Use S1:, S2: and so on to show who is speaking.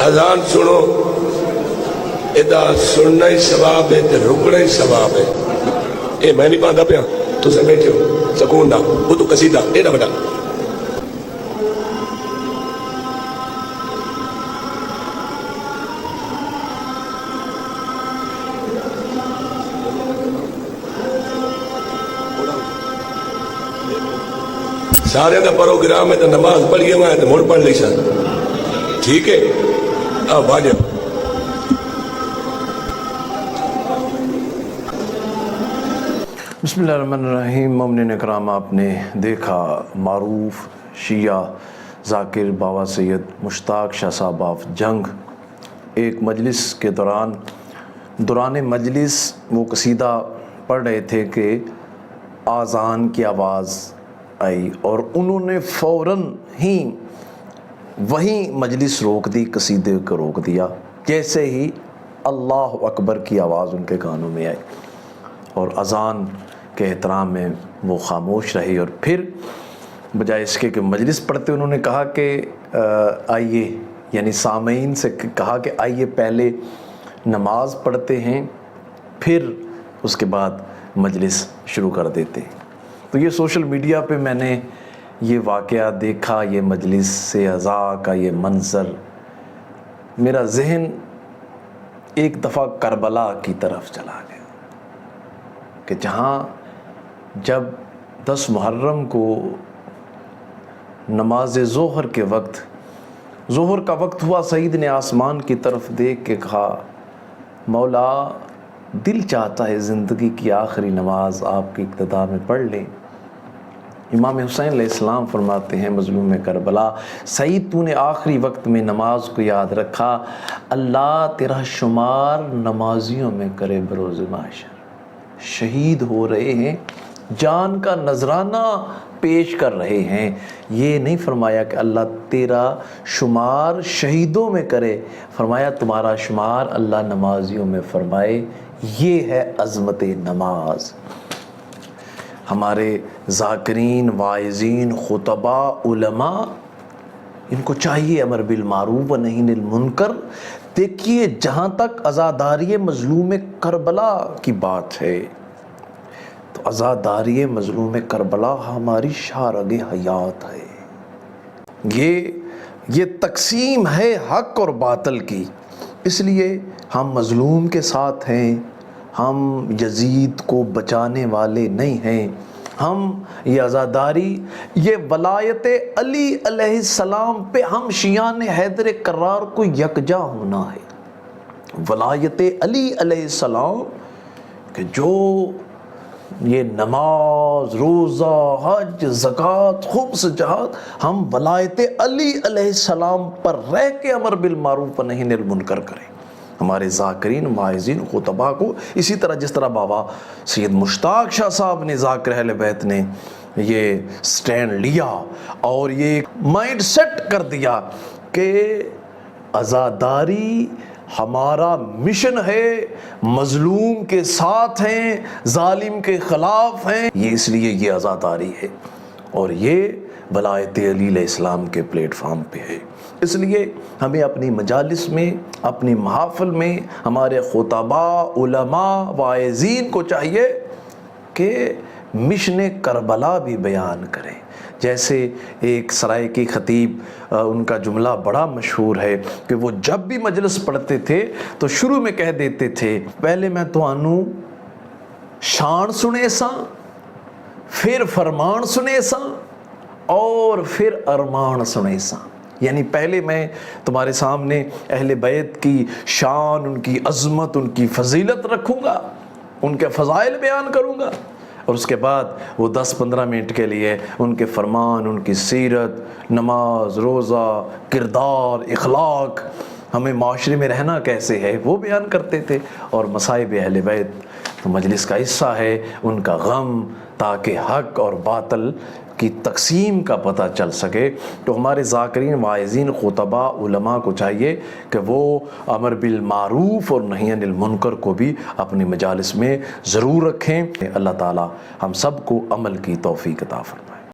S1: اذان سنو، ادا سننا ہی ثواب ہے تے رکنا ہی ثواب ہے. اے میں نہیں پاندا پیا، تسے بیٹھے ہو سکون دا وہ تو قصیدہ ایڈا بڑا. سارے دا پروگرام ہے تو نماز پڑھیے میں تو مڑ پڑھ لی سر. ٹھیک ہے اب واجب.
S2: بسم اللہ الرحمن الرحیم. مومنین اکرام، آپ نے دیکھا معروف شیعہ ذاکر بابا سید مشتاق شاہ صاحب آف جنگ ایک مجلس کے دوران مجلس وہ قصیدہ پڑھ رہے تھے کہ آذان کی آواز آئی اور انہوں نے فوراً ہی وہیں مجلس روک دی، قصیدے کو روک دیا جیسے ہی اللہ اکبر کی آواز ان کے کانوں میں آئی، اور اذان کے احترام میں وہ خاموش رہی. اور پھر بجائے اس کے کہ مجلس پڑھتے انہوں نے کہا کہ آئیے، یعنی سامعین سے کہا کہ آئیے پہلے نماز پڑھتے ہیں پھر اس کے بعد مجلس شروع کر دیتے ہیں. تو یہ سوشل میڈیا پہ میں نے یہ واقعہ دیکھا، یہ مجلس سے عزا کا یہ منظر، میرا ذہن ایک دفعہ کربلا کی طرف چلا گیا کہ جہاں جب 10 محرم کو نماز ظہر کے وقت، ظہر کا وقت ہوا، سعید نے آسمان کی طرف دیکھ کے کہا مولا دل چاہتا ہے زندگی کی آخری نماز آپ کی اقتداء میں پڑھ لیں. امام حسین علیہ السلام فرماتے ہیں مظلوم کربلا، سعید تو نے آخری وقت میں نماز کو یاد رکھا، اللہ تیرا شمار نمازیوں میں کرے بروز محشر. شہید ہو رہے ہیں، جان کا نذرانہ پیش کر رہے ہیں، یہ نہیں فرمایا کہ اللہ تیرا شمار شہیدوں میں کرے، فرمایا تمہارا شمار اللہ نمازیوں میں فرمائے. یہ ہے عظمت نماز. ہمارے ذاکرین، واعظین، خطباء، علماء، ان کو چاہیے امر بالمعروف و نہی عن المنکر. دیکھیے جہاں تک عزاداری مظلوم کربلا کی بات ہے تو عزاداری مظلوم کربلا ہماری شارگ حیات ہے. یہ تقسیم ہے حق اور باطل کی، اس لیے ہم مظلوم کے ساتھ ہیں، ہم یزید کو بچانے والے نہیں ہیں. ہم یہ عزاداری، یہ ولایت علی علیہ السلام پہ ہم شیعان حیدر کرار کو یکجا ہونا ہے. ولایت علی علیہ السلام کہ جو یہ نماز، روزہ، حج، زکوٰۃ، خمس، جہاد، ہم ولایت علی علیہ السلام پر رہ کے امر بالمعروف و نہی عن المنکر کریں. ہمارے ذاکرین، واعظین، خطباء کو اسی طرح جس طرح بابا سید مشتاق شاہ صاحب نے، ذاکر اہل بیت نے یہ سٹینڈ لیا اور یہ مائنڈ سیٹ کر دیا کہ عزاداری ہمارا مشن ہے، مظلوم کے ساتھ ہیں، ظالم کے خلاف ہیں، یہ اس لیے یہ عزاداری ہے اور یہ ولایت علی علیہ السلام کے پلیٹ فارم پہ ہے. اس لیے ہمیں اپنی مجالس میں، اپنی محافل میں ہمارے خطباء، علماء، واعظین کو چاہیے کہ مشن کربلا بھی بیان کریں. جیسے ایک سرائیکی خطیب، ان کا جملہ بڑا مشہور ہے کہ وہ جب بھی مجلس پڑھتے تھے تو شروع میں کہہ دیتے تھے پہلے میں تانوں شان سنے سا، پھر فرمان سنے سا اور پھر ارمان سنے سا. یعنی پہلے میں تمہارے سامنے اہل بیت کی شان، ان کی عظمت، ان کی فضیلت رکھوں گا، ان کے فضائل بیان کروں گا، اور اس کے بعد وہ 10-15 منٹ کے لیے ان کے فرمان، ان کی سیرت، نماز، روزہ، کردار، اخلاق، ہمیں معاشرے میں رہنا کیسے ہے وہ بیان کرتے تھے. اور مصائب اہل بیت تو مجلس کا حصہ ہے، ان کا غم، تاکہ حق اور باطل کی تقسیم کا پتہ چل سکے. تو ہمارے ذاکرین، واعظین، خطباء، علماء کو چاہیے کہ وہ امر بالمعروف اور نہی عن المنکر کو بھی اپنی مجالس میں ضرور رکھیں. اللہ تعالی ہم سب کو عمل کی توفیق عطا فرمائے.